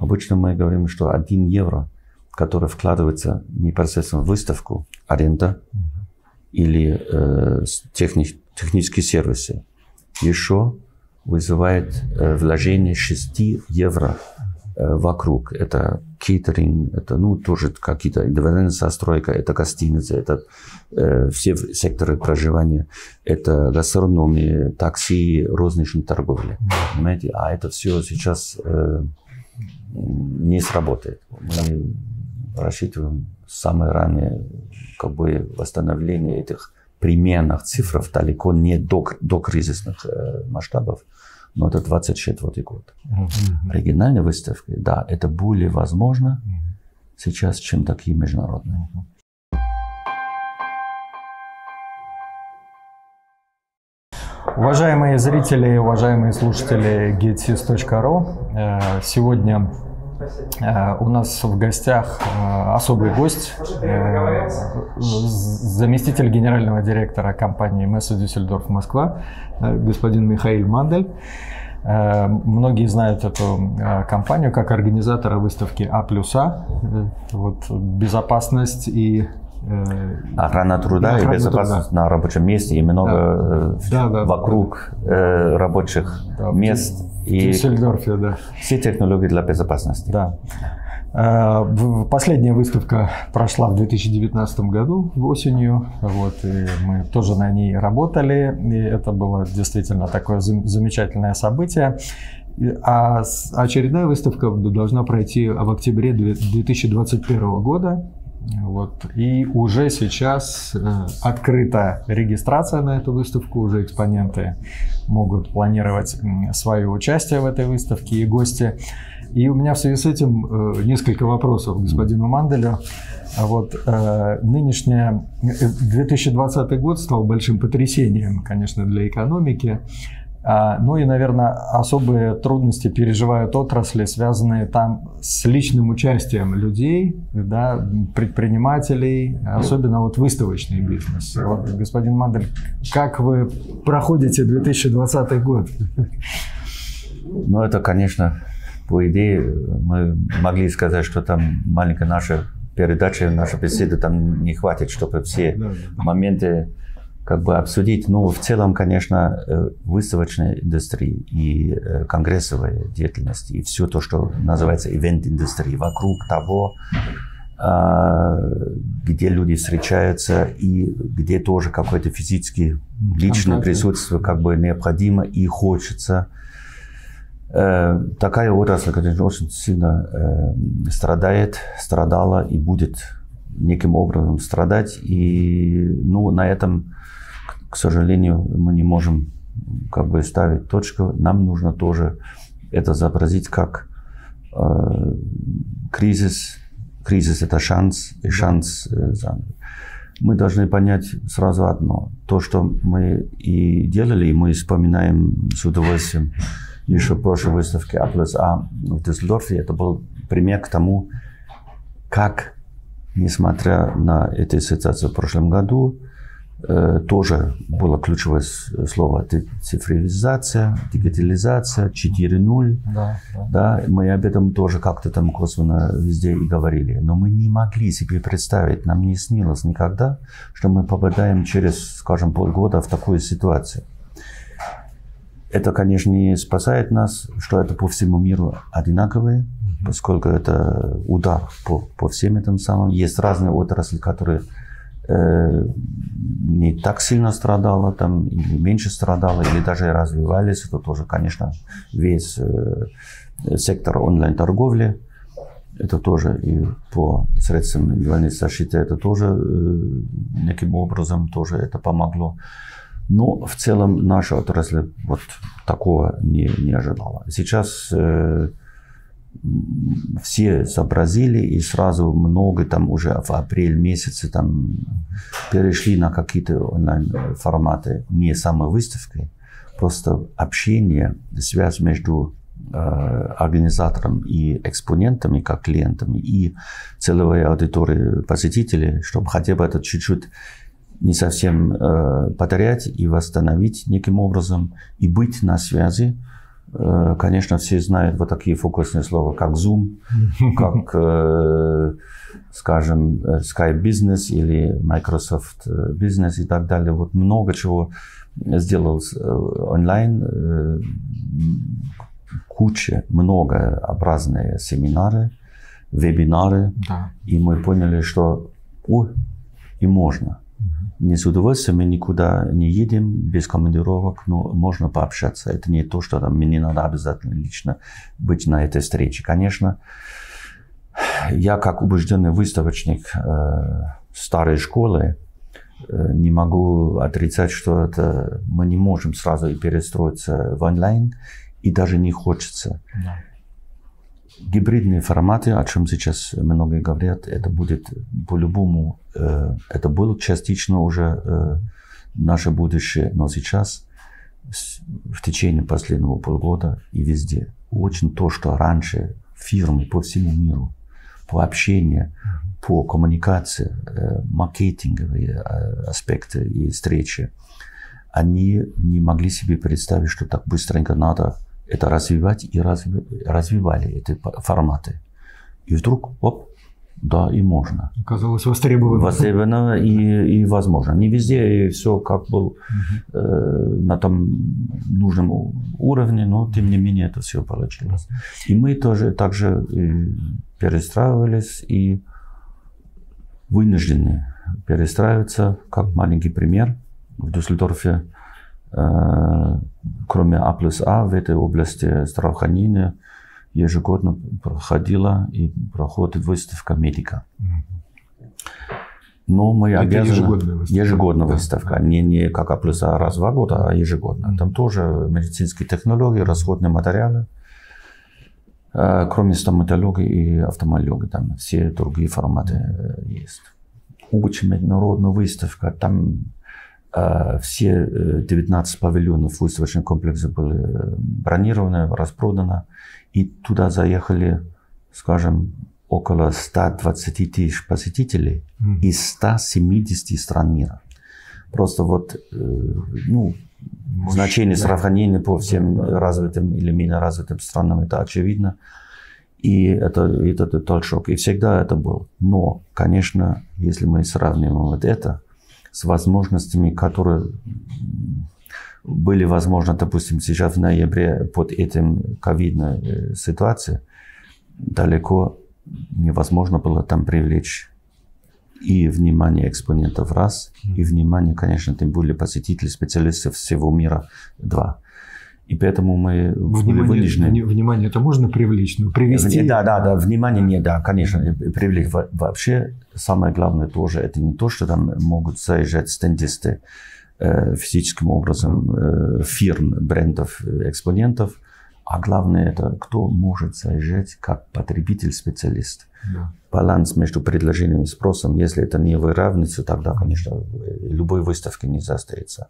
Обычно мы говорим, что 1 евро, который вкладывается непосредственно в выставку, аренда или технические сервисы, еще вызывает вложение 6 евро вокруг. Это кейтеринг, это тоже какие-то индивидуальная застройка, это гостиницы, это все секторы проживания, это гастрономия, такси, розничная торговля. Понимаете? А это все сейчас не сработает. Мы рассчитываем самое раннее восстановление этих примерных цифр, далеко не до кризисных масштабов, но это 24 год. Региональные выставки, да, это более возможно сейчас, чем такие международные. Уважаемые зрители, уважаемые слушатели GetSys.ru, сегодня у нас в гостях особый гость, заместитель генерального директора компании Messe Düsseldorf Москва, господин Михаил Мандель. Многие знают эту компанию как организатора выставки А+А. Безопасность и охрана труда и безопасность на рабочем месте, и много вокруг рабочих мест. И в Дюссельдорфе, да. Все технологии для безопасности. Да. Последняя выставка прошла в 2019 году, осенью. И мы тоже на ней работали. И это было действительно такое замечательное событие. А очередная выставка должна пройти в октябре 2021 года. И уже сейчас открыта регистрация на эту выставку, уже экспоненты могут планировать свое участие в этой выставке и гости. И у меня в связи с этим несколько вопросов к господину Манделю. Нынешний 2020 год стал большим потрясением, конечно, для экономики. И, наверное, особые трудности переживают отрасли, связанные там с личным участием людей, предпринимателей, особенно выставочный бизнес. Господин Мандель, как вы проходите 2020 год? Это, конечно, по идее, мы могли сказать, что там маленькая наша передача, наша беседа, там не хватит, чтобы все моменты обсудить. В целом, конечно, выставочная индустрия и конгрессовая деятельность, и все то, что называется ивент-индустрия, вокруг того, где люди встречаются и где тоже какое-то физическое личное присутствие необходимо и хочется. Такая отрасль, конечно, очень сильно страдала и будет неким образом страдать. И на этом, к сожалению, мы не можем ставить точку. Нам нужно тоже это изобразить как кризис. Кризис – это шанс, и шанс мы должны понять сразу одно. То, что мы и делали, и мы вспоминаем с удовольствием еще в прошлой выставке А+А в Дюссельдорфе, это был пример к тому, как, несмотря на эту ситуацию в прошлом году, тоже было ключевое слово цифровизация, дигитализация, 4.0. Да, мы об этом тоже как-то там косвенно везде и говорили. Но мы не могли себе представить, нам не снилось никогда, что мы попадаем через, скажем, полгода в такую ситуацию. Это, конечно, не спасает нас, что это по всему миру одинаковые, поскольку это удар по всем этим самым. Есть разные отрасли, которые не так сильно страдала, там, или меньше страдала, или даже развивались. Это тоже, конечно, весь сектор онлайн-торговли. Это тоже и по средствам индивидуальной защиты, это тоже неким образом тоже это помогло. Но в целом наша отрасль такого не ожидала. Сейчас все сообразили, и сразу много там уже в апреле месяце там перешли на какие-то онлайн-форматы, не самой выставки, просто общение, связь между организатором и экспонентами, как клиентами, и целевой аудиторией посетителей, чтобы хотя бы это чуть-чуть не совсем потерять и восстановить неким образом, и быть на связи Конечно, все знают вот такие фокусные слова, как Zoom, как, скажем, Skype Business или Microsoft Business и так далее. Вот много чего сделал онлайн, куча, многообразные семинары, вебинары. Да. И мы поняли, что и можно. Не с удовольствием, мы никуда не едем без командировок, но можно пообщаться. Это не то, что там, мне не надо обязательно лично быть на этой встрече. Конечно, я как убежденный выставочник старой школы не могу отрицать, что это мы не можем сразу и перестроиться в онлайн, и даже не хочется. Да. Гибридные форматы, о чем сейчас многие говорят, это будет по-любому, это было частично уже наше будущее, но сейчас в течение последнего полгода и везде очень то, что раньше фирмы по всему миру, по общению, по коммуникации, маркетинговые аспекты и встречи, они не могли себе представить, что так быстренько надо это развивать, и развивали эти форматы. И вдруг, да, и можно. Оказалось востребовано. Востребовано и возможно. Не везде и все как было на том нужном уровне, но тем не менее это все получилось. И мы тоже также перестраивались и вынуждены перестраиваться, как маленький пример. В Дюссельдорфе кроме А+А в этой области здравоохранения ежегодно проходила и проходит выставка медика. Но мы обязаны... Ежегодная выставка. Не как А+А раз в 2 года, а ежегодно. Там тоже медицинские технологии, расходные материалы. Кроме стоматологии и офтальмологии, там все другие форматы есть. Очень международная выставка. Там все 19 павильонов выставочных комплексов были бронированы, распроданы. И туда заехали, скажем, около 120 тысяч посетителей из 170 стран мира. Просто вот, значение здравоохранения по всем развитым или менее развитым странам, это очевидно. И это толчок. И всегда это был. Но, конечно, если мы сравниваем вот это с возможностями, которые были возможны, допустим, сейчас в ноябре под этим ковидной ситуацией, далеко невозможно было там привлечь и внимание экспонентов раз, и внимание, конечно, тем более посетителей, специалистов всего мира 2. И поэтому мы были вынуждены... Внимание это можно привлечь, но привести... Да, внимание не, да, конечно, привлечь. Вообще, самое главное тоже, это не то, что там могут заезжать стендисты физическим образом фирм, брендов, экспонентов, а главное это, кто может заезжать как потребитель-специалист. Да. Баланс между предложением и спросом, если это не выравнивается, тогда, конечно, любой выставки не состоится.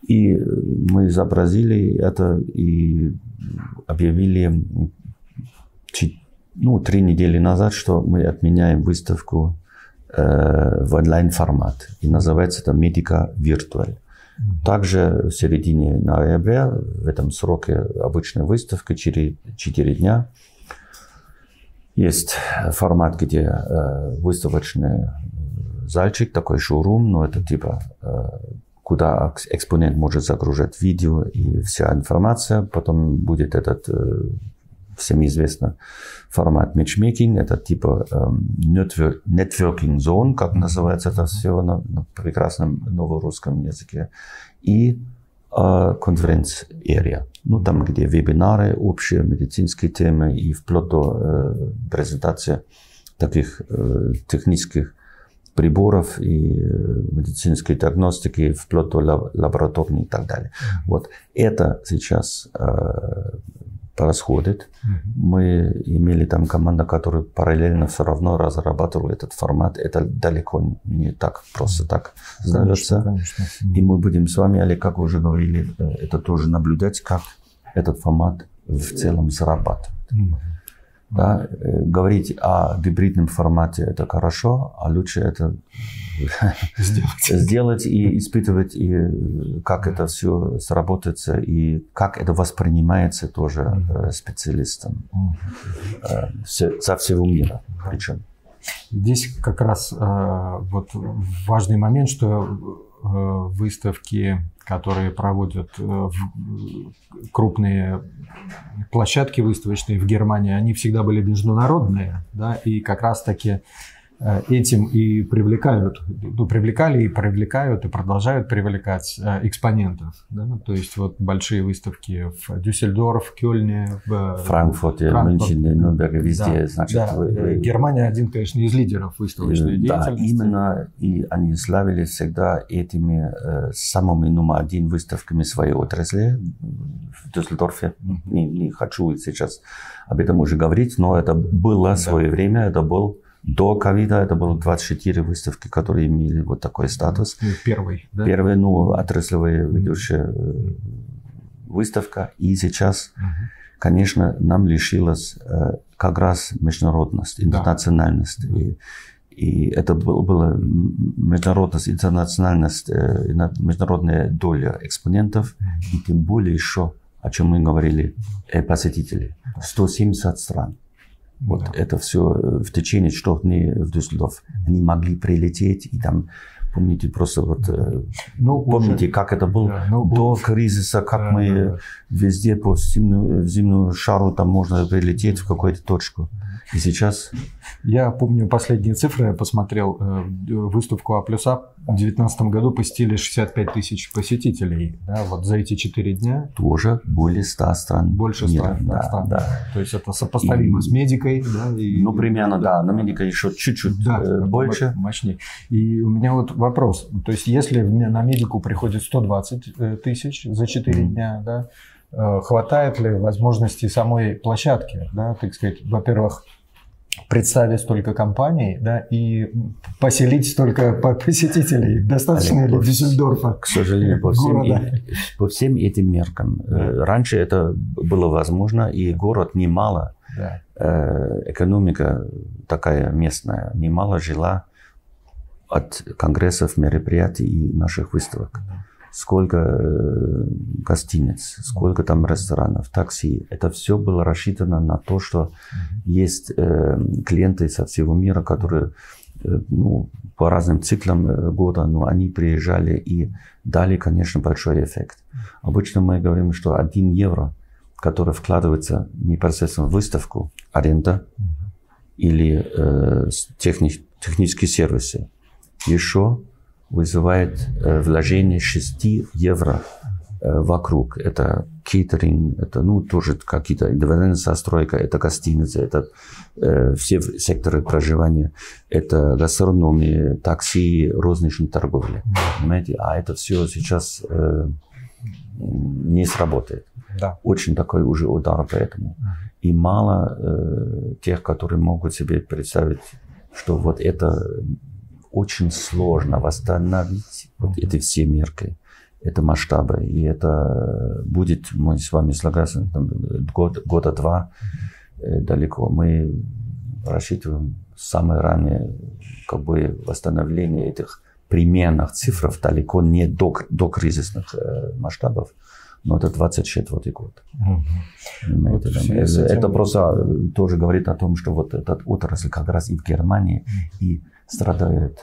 И мы изобразили это и объявили 3 недели назад, что мы отменяем выставку в онлайн-формат. И называется это Medica Virtual. Также в середине ноября, в этом сроке обычной выставки, через 4 дня, есть формат, где выставочный зальчик, такой шоурум, но это типа... куда экспонент может загружать видео и вся информация. Потом будет этот, всем известный формат matchmaking, это типа networking zone, как называется это все на прекрасном новорусском языке. И конференц-area. Там, где вебинары, общие медицинские темы и вплоть до презентации таких технических приборов и медицинской диагностики, вплоть до лабораторной и так далее. Вот это сейчас происходит. Мы имели там команду, которая параллельно все равно разрабатывала этот формат. Это далеко не так просто так сдается. Конечно. И мы будем с вами, Олег, как уже говорили, это тоже наблюдать, как этот формат в целом зарабатывает. Да, говорить о гибридном формате это хорошо, а лучше это сделать и испытывать, и как это все сработается, и как это воспринимается тоже специалистом со всего мира. Причем. Здесь как раз вот важный момент, что выставки, которые проводят крупные площадки выставочные в Германии, они всегда были международные, да, и как раз-таки этим и привлекают, ну, привлекали и привлекают, и продолжают привлекать экспонентов. Да? То есть вот большие выставки в Дюссельдорф, Кёльне, в Франкфурте, Мюнхене, Нюрнберге, везде. Да, значит, да. Германия один, конечно, из лидеров выставочной деятельности. Да, именно, и они славились всегда этими самыми номер один выставками своей отрасли в Дюссельдорфе. Не хочу сейчас об этом уже говорить, но это было в свое время, это был до ковида, это было 24 выставки, которые имели вот такой статус. Первый, да? Первая, отраслевая ведущая выставка. И сейчас, конечно, нам лишилась как раз международность, интернациональность. Да. И это была международность, интернациональность, международная доля экспонентов. И тем более еще, о чем мы говорили, посетителей. 170 стран. Вот это все в течение 4 дней в Дюссельдорф. Они могли прилететь и там, помните, просто вот, помните, как это было до кризиса, как мы везде по зимнему шару там можно прилететь в какую-то точку. И сейчас... Я помню последние цифры, я посмотрел выставку А+А. В 2019 году посетили 65 тысяч посетителей. Да, вот за эти 4 дня. Тоже более 100 стран. Больше 100 стран. Да. То есть это сопоставимо с Медикой. Да, ну, примерно, да. Но Медика еще чуть-чуть больше. Мощнее. И у меня вот вопрос. То есть если на Медику приходит 120 тысяч за 4 дня, да, хватает ли возможности самой площадки, да, так сказать, во-первых, представить столько компаний, да, и поселить столько посетителей. Достаточно ли Дюссельдорфа? К сожалению, по всем этим меркам. Раньше это было возможно, и город немало, экономика такая местная, немало жила от конгрессов, мероприятий и наших выставок. Сколько гостиниц, сколько там ресторанов, такси. Это все было рассчитано на то, что есть клиенты со всего мира, которые по разным циклам года, но они приезжали и дали, конечно, большой эффект. Обычно мы говорим, что 1 евро, который вкладывается непосредственно в выставку, аренда или технические сервисы, еще вызывает вложение 6 евро вокруг. Это кейтеринг, это тоже какие-то индивидуальная застройка, это гостиницы, это все секторы проживания, это гастрономия, такси, розничная торговля. Понимаете? А это все сейчас не сработает. Да. Очень такой уже удар поэтому. И мало тех, которые могут себе представить, что вот это очень сложно восстановить вот эти все мерки, это масштабы. И это будет, мы с вами согласны, года 2 далеко. Мы рассчитываем самое раннее восстановление этих примерных цифр далеко не до кризисных масштабов. Но это 24 год. Вот это просто тоже говорит о том, что вот эта отрасль как раз и в Германии и страдает.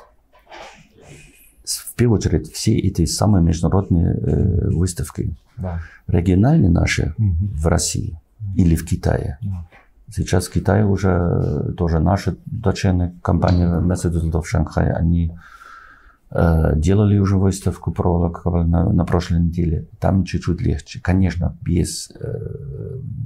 В первую очередь все эти самые международные выставки. Да. Региональные наши в России или в Китае. Сейчас в Китае уже тоже наши дочерние компании Mercedes в Шанхае, они делали уже выставку проволок на прошлой неделе. Там чуть-чуть легче. Конечно, без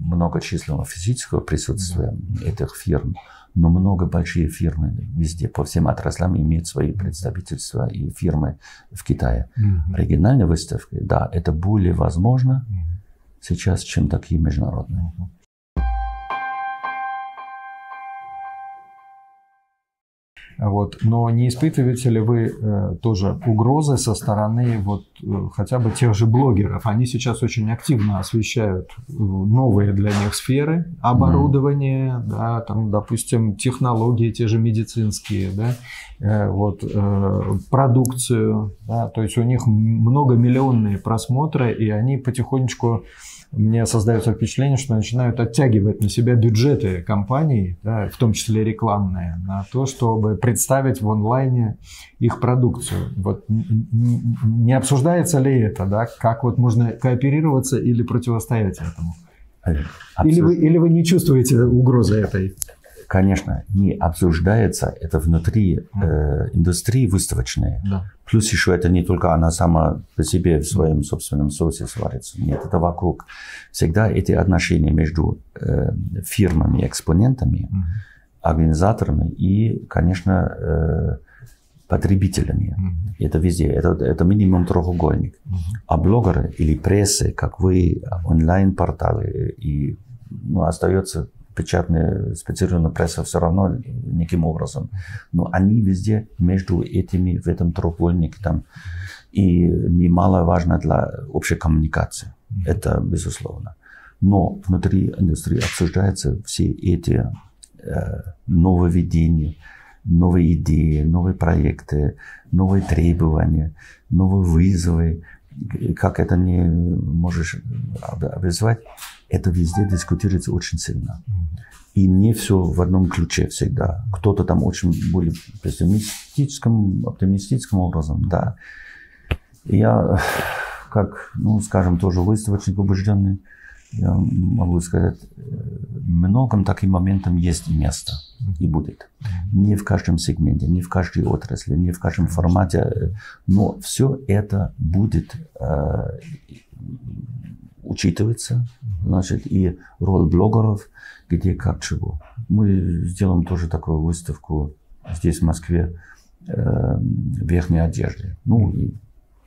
многочисленного физического присутствия этих фирм, но много большие фирмы везде, по всем отраслям имеют свои представительства и фирмы в Китае. Региональные выставки, да, это более возможно сейчас, чем такие международные. Вот. Но не испытываете ли вы тоже угрозы со стороны вот, хотя бы тех же блогеров? Они сейчас очень активно освещают новые для них сферы, оборудование, да, там, допустим, технологии те же медицинские, да, вот, продукцию. Да, то есть у них многомиллионные просмотры, и они потихонечку... Мне создается впечатление, что начинают оттягивать на себя бюджеты компаний, да, в том числе рекламные, на то, чтобы представить в онлайне их продукцию. Вот не обсуждается ли это, да, как вот можно кооперироваться или противостоять этому? Или вы не чувствуете угрозы этой? Конечно, не обсуждается это внутри индустрии выставочной. Да. Плюс еще это не только она сама по себе в своем собственном соусе сварится. Нет, это вокруг. Всегда эти отношения между фирмами, экспонентами, организаторами и, конечно, потребителями. Это везде. Это минимум треугольник. А блогеры или прессы, как вы, онлайн-порталы, и остается... Печатная специальная пресса все равно неким образом. Но они везде между этими, в этом треугольнике там. И немаловажно для общей коммуникации. Это безусловно. Но внутри индустрии обсуждаются все эти нововведения, новые идеи, новые проекты, новые требования, новые вызовы. Как это не можешь обрисовать, это везде дискутируется очень сильно. И не все в одном ключе всегда. Кто-то там очень более оптимистическим образом, да. Я, как, ну, скажем, тоже выставочник убежденный, я могу сказать, многим таким моментам есть место и будет. Не в каждом сегменте, не в каждой отрасли, не в каждом формате, но все это будет учитываться, значит, и роль блогеров, где как чего. Мы сделаем тоже такую выставку здесь, в Москве, верхней одежды, ну и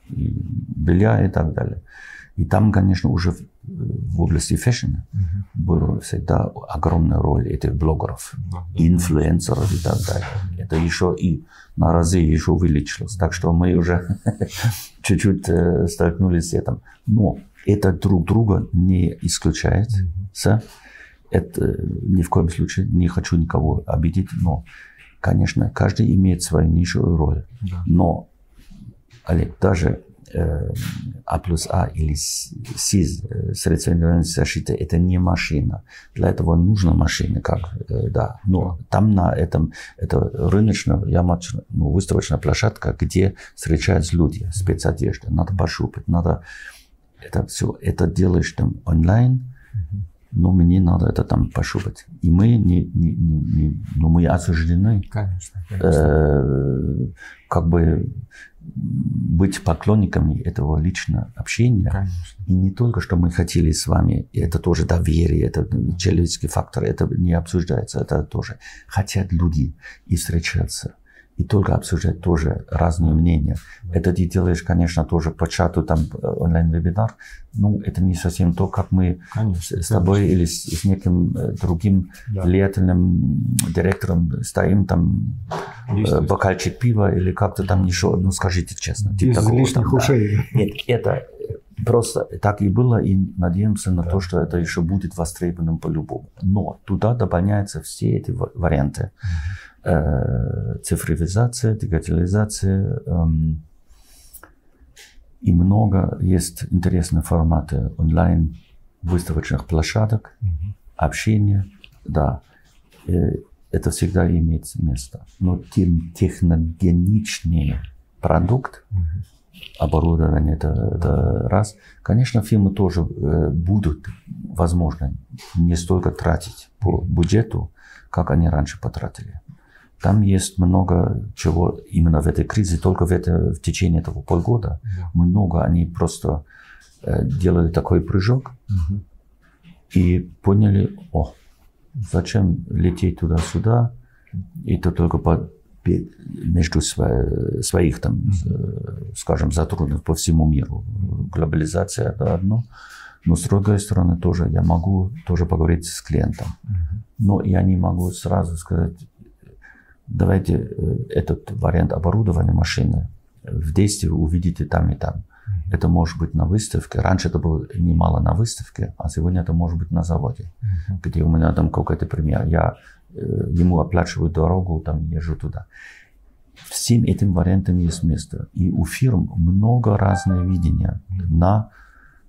белья и так далее. И там, конечно, уже в области фэшна была всегда огромная роль этих блогеров, инфлюенсеров и так далее. Это еще и на разы еще увеличилось. Так что мы уже чуть-чуть столкнулись с этим. Но это друг друга не исключает. Это ни в коем случае не хочу никого обидеть. Но, конечно, каждый имеет свою нишу и роль. Но, Олег, даже А плюс А или СИЗ, средство индивидуальной защиты, это не машина. Для этого нужна машина, как, да. Но там на этом, это рыночная, выставочная площадка, где встречаются люди, спецодежда. Надо пошупать, надо это все. Это делаешь там онлайн, но мне надо это там пошупать. И мы но мы осуждены. Конечно. Как бы быть поклонниками этого личного общения. Конечно. И не только, что мы хотели с вами, это тоже доверие, это человеческий фактор, это не обсуждается, это тоже хотят люди и встречаться. И только обсуждать тоже разные мнения. Это ты делаешь, конечно, тоже по чату, там, онлайн-вебинар. Ну, это не совсем то, как мы с тобой или с неким другим влиятельным директором стоим, там, бокальчик пива или как-то там еще, ну, скажите честно. Без лишних ушей. Нет, это просто так и было, и надеемся на то, что это еще будет востребованным по-любому. Но туда добавляются все эти варианты. Цифровизация, дигитализация, и много есть интересных форматов онлайн выставочных площадок, общения, да, это всегда имеет место. Но тем техногеничнее продукт, оборудование, это раз. Конечно, фирмы тоже будут, возможно, не столько тратить по бюджету, как они раньше потратили. Там есть много чего именно в этой кризисе, только в течение этого полгода. Много они просто делали такой прыжок и поняли, зачем лететь туда-сюда, это только между своих, там, скажем, сотрудников по всему миру. Глобализация – это одно. Но с другой стороны тоже я могу тоже поговорить с клиентом. Но я не могу сразу сказать, давайте этот вариант оборудования машины в действии увидите там и там. Это может быть на выставке. Раньше это было немало на выставке, а сегодня это может быть на заводе, где у меня там какой-то пример. Я ему оплачиваю дорогу, там езжу туда. Всем этим вариантам есть место. И у фирм много разных видений на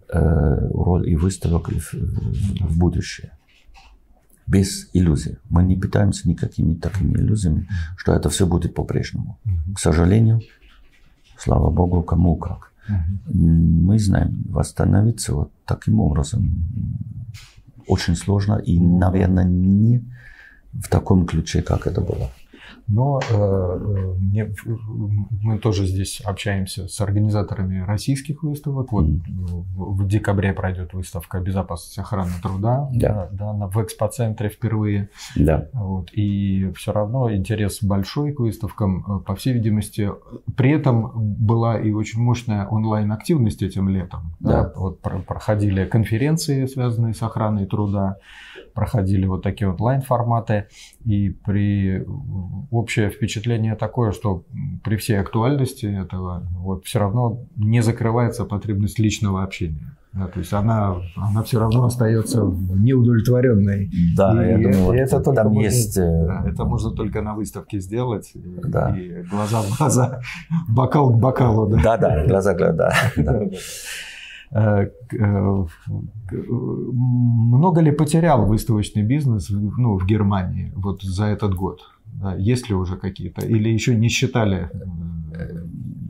роль и выставок в будущее. Без иллюзий. Мы не питаемся никакими такими иллюзиями, что это все будет по-прежнему. К сожалению, слава Богу, кому как. Мы знаем, восстановиться вот таким образом очень сложно и, наверное, не в таком ключе, как это было. Но мы тоже здесь общаемся с организаторами российских выставок. Вот в декабре пройдет выставка «Безопасность охраны труда» в экспоцентре впервые. Да. Вот. И все равно интерес большой к выставкам, по всей видимости. При этом была и очень мощная онлайн-активность этим летом. Да. Вот проходили конференции, связанные с охраной труда, проходили вот такие онлайн-форматы. И общее впечатление такое, что при всей актуальности этого вот все равно не закрывается потребность личного общения. Да, то есть она все равно остается неудовлетворенной. Да, я думаю, это там можно, есть... это можно только на выставке сделать. Да. И глаза в глаза, бокал к бокалу. Да, глаза к глазу. Много ли потерял выставочный бизнес в Германии вот за этот год? Есть ли уже какие-то? Или еще не считали?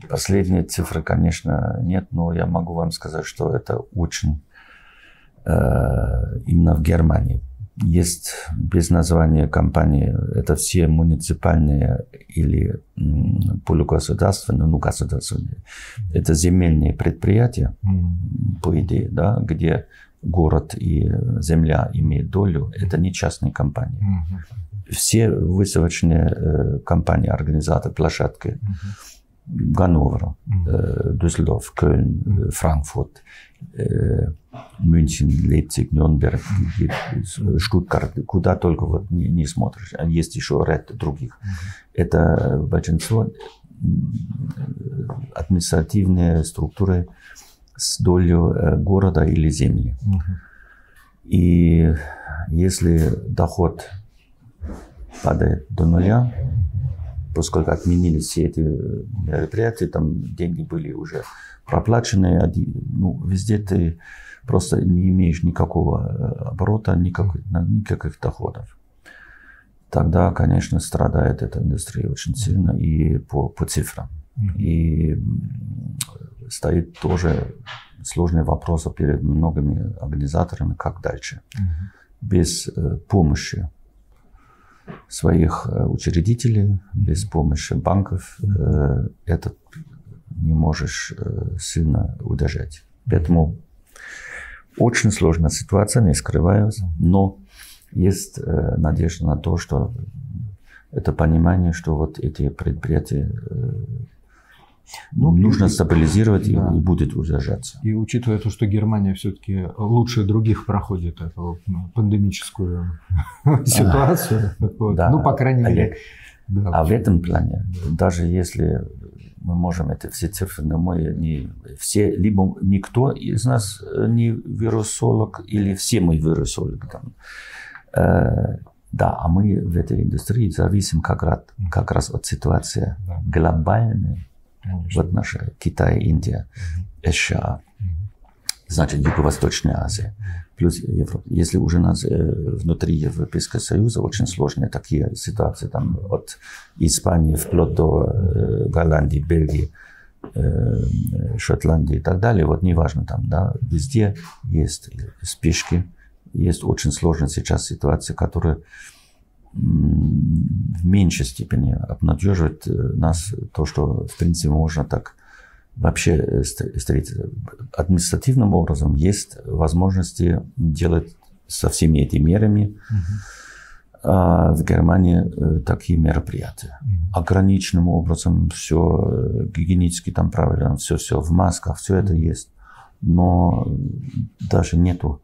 Последние цифры, конечно, нет, но я могу вам сказать, что это очень именно в Германии. Есть без названия компании, это все муниципальные или полугосударственные, государственные. Это земельные предприятия, по идее, да, где город и земля имеют долю. Это не частные компании. Все выставочные компании, организаторы, площадки, Ганновер, Düsseldorf, Köln, Франкфурт, Мюнхен, Лейпциг, Нюрнберг, Штутгарт, куда только вот не смотришь. А есть еще ряд других. Это большинство административные структуры с долей города или земли. И если доход падает до нуля, поскольку отменили все эти мероприятия, там деньги были уже проплачены, везде ты просто не имеешь никакого оборота, никаких доходов. Тогда, конечно, страдает эта индустрия очень сильно и по цифрам. И стоит тоже сложный вопрос перед многими организаторами, как дальше. Без помощи своих учредителей, без помощи банков, этот не можешь сильно удержать. Поэтому очень сложная ситуация, не скрываюсь, но есть надежда на то, что это понимание, что вот эти предприятия нужно стабилизировать и будет удержаться. И учитывая то, что Германия все-таки лучше других проходит эту пандемическую ситуацию, по крайней мере. А в этом плане, даже если мы можем это все цифры, но мы не все, либо никто из нас не вирусолог, или все мы вирусологи. Да, а мы в этой индустрии зависим как раз от ситуации глобальной. Конечно. Вот наша Китай, Индия, США, значит Юго-Восточная Азия, плюс Европа. Если уже у нас внутри Европейского Союза очень сложные такие ситуации, там от Испании вплоть до Голландии, Бельгии, Шотландии и так далее, вот неважно там, да, везде есть спешки, есть очень сложная сейчас ситуация, которая в меньшей степени обнадеживает нас то, что в принципе можно так вообще встретиться. Административным образом есть возможности делать со всеми этими мерами в Германии такие мероприятия. Ограниченным образом все гигиенически там правильно, все в масках, все это есть. Но даже нету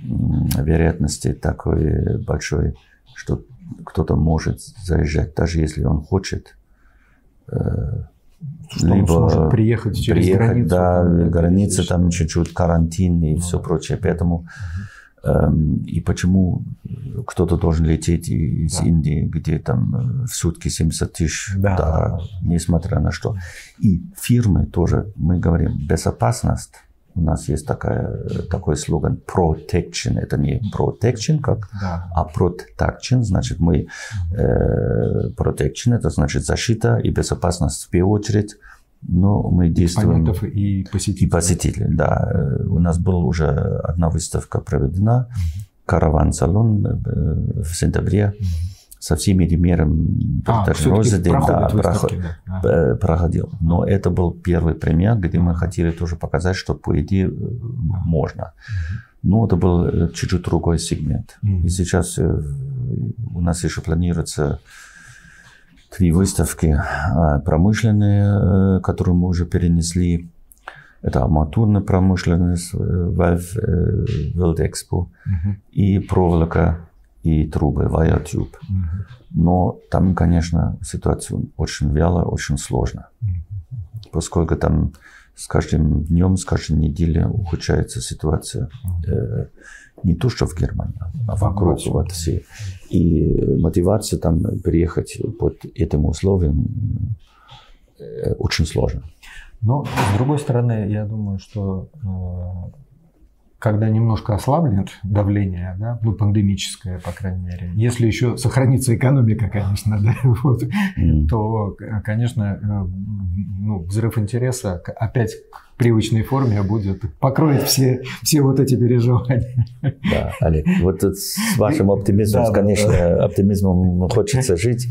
вероятности такой большой, что кто-то может заезжать, даже если он хочет. Что либо он сможет приехать через границу. Да, граница, там чуть-чуть карантин и все прочее. Поэтому и почему кто-то должен лететь из Индии, где там в сутки 70 тысяч, несмотря на что. И фирмы тоже, мы говорим, безопасность. У нас есть такой слоган protection. Это не protection, а protection. Значит, мы protection, это значит защита и безопасность в первую очередь. Но мы действуем... Экспонентов и посетителей. И посетителей, да. У нас была уже одна выставка проведена, караван-салон в сентябре, со всеми мерами проходил. Но это был первый пример, где мы хотели тоже показать, что по идее можно. Но это был чуть-чуть другой сегмент. И сейчас у нас еще планируется 3 выставки промышленные, которые мы уже перенесли. Это арматурная промышленность, World Expo, и проволока, и трубы, Wire Tube. Но там, конечно, ситуация очень вялая, очень сложная. Поскольку там с каждым днем, с каждой неделей ухудшается ситуация. Не то, что в Германии, а вокруг вот все. И мотивация там приехать под этим условием очень сложно. Но, с другой стороны, я думаю, что когда немножко ослабнет давление, да, ну, пандемическое, по крайней мере, если еще сохранится экономика, конечно, да, вот, то, конечно, ну, взрыв интереса опять к привычной форме будет, покроет все вот эти переживания. Да, Олег, вот тут с вашим оптимизмом, конечно, оптимизмом хочется жить.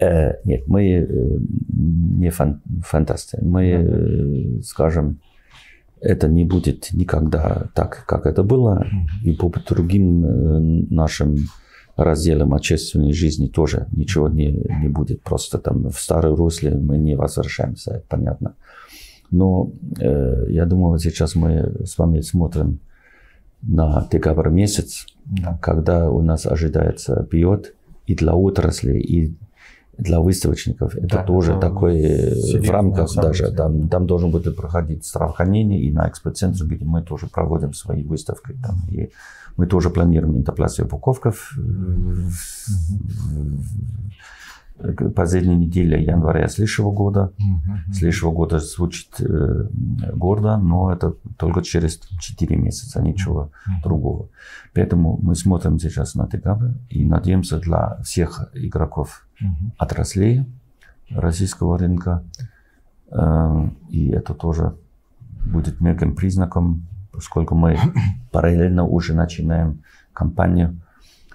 Нет, мы не фантасты. Мы скажем, это не будет никогда так, как это было. И по другим нашим разделам общественной жизни тоже ничего не будет. Просто там в старой русле мы не возвращаемся, это понятно. Но я думаю, сейчас мы с вами смотрим на декабрь месяц, когда у нас ожидается период и для отрасли, и для выставочников. Это тоже такой в рамках даже. Там должен быть проходить здравоохранение, и на экспоцентре, где мы тоже проводим свои выставки. Там, и мы тоже планируем интоплацию упаковков. Последняя неделя января следующего года. Следующего года звучит гордо, но это только через 4 месяца, ничего другого. Поэтому мы смотрим сейчас на декабрь и надеемся для всех игроков отраслей российского рынка. И это тоже будет мягким признаком, поскольку мы параллельно уже начинаем кампанию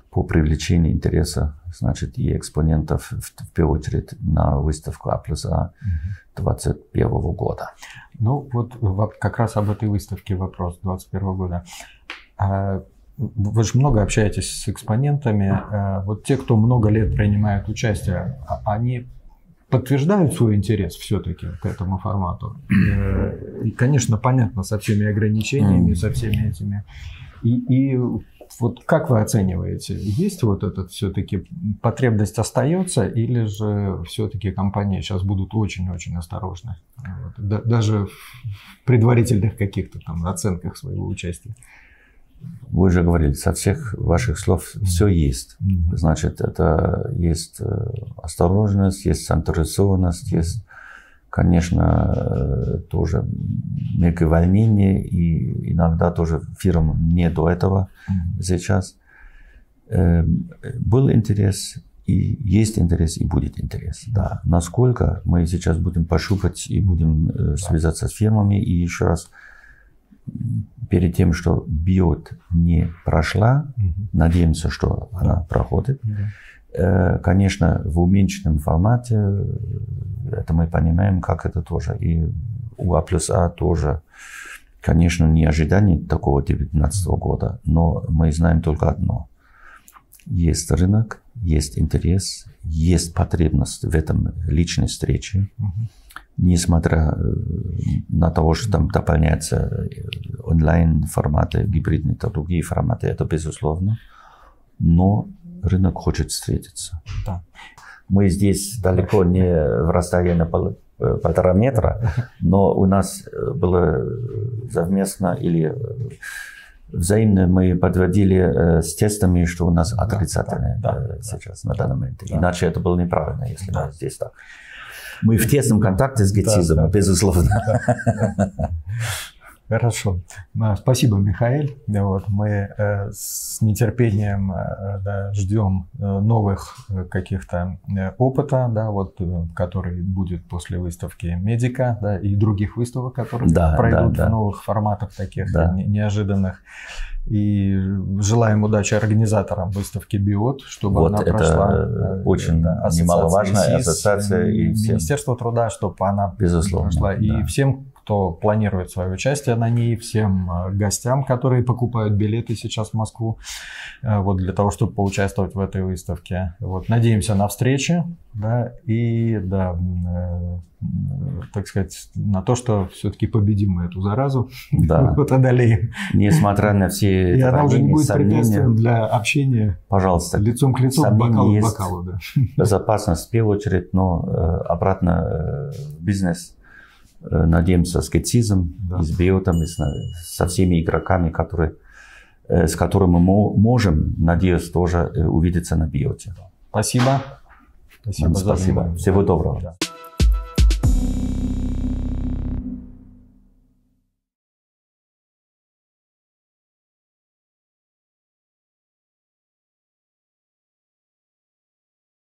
по привлечению интереса, значит, и экспонентов, в первую очередь, на выставку А+А 2021 года. Ну, вот как раз об этой выставке вопрос 2021 года. Вы же много общаетесь с экспонентами. Вот те, кто много лет принимают участие, они подтверждают свой интерес все-таки к этому формату. И, конечно, понятно, со всеми ограничениями, со всеми этими. И вот как вы оцениваете, есть вот этот все-таки потребность остается, или же все-таки компании сейчас будут очень-очень осторожны, вот, даже в предварительных каких-то там оценках своего участия? Вы же говорили, со всех ваших слов все есть. Значит, это есть осторожность, есть заинтересованность, есть, конечно, тоже некое волнение, и иногда тоже фирм не до этого сейчас. Был интерес, и есть интерес, и будет интерес. Да. Насколько мы сейчас будем пощупать и будем связаться с фирмами, и еще раз, перед тем, что биот не прошла, надеемся, что она проходит. Конечно, в уменьшенном формате, это мы понимаем, как это тоже. И у А+А тоже, конечно, не ожидание такого 2019 года, но мы знаем только одно. Есть рынок, есть интерес, есть потребность в этом личной встрече. Несмотря на то, что там дополняются онлайн-форматы, гибридные, другие форматы, это безусловно. Но рынок хочет встретиться. Да. Мы здесь далеко не в расстоянии 1,5 метра, но у нас было совместно или взаимно мы подводили с тестами, что у нас отрицательные сейчас на данный момент. Иначе это было неправильно, если мы здесь так. Мы в тесном контакте с Гетсизом, безусловно. Хорошо. Спасибо, Михаил. Вот, мы с нетерпением ждем новых каких-то опыта, который будет после выставки Медика, и других выставок, которые пройдут в новых форматах таких неожиданных. И желаем удачи организаторам выставки БИОТ, чтобы она прошла. Очень немаловажная ассоциация. И Министерство труда, чтобы она прошла. И всем, кто планирует свое участие на ней, всем гостям, которые покупают билеты сейчас в Москву, для того, чтобы поучаствовать в этой выставке. Надеемся на встречи, так сказать, на то, что все-таки победим мы эту заразу, одолеем. Несмотря на все и она уже не будет препятствием для общения, пожалуйста, лицом к лицу, бокалу к бокалу. Безопасность в первую очередь, но обратно в бизнес. Надеемся с Гетсизом, и с Биотом, и со всеми игроками, с которыми мы можем, надеюсь, тоже увидеться на Биоте. Спасибо. Спасибо. Всего доброго.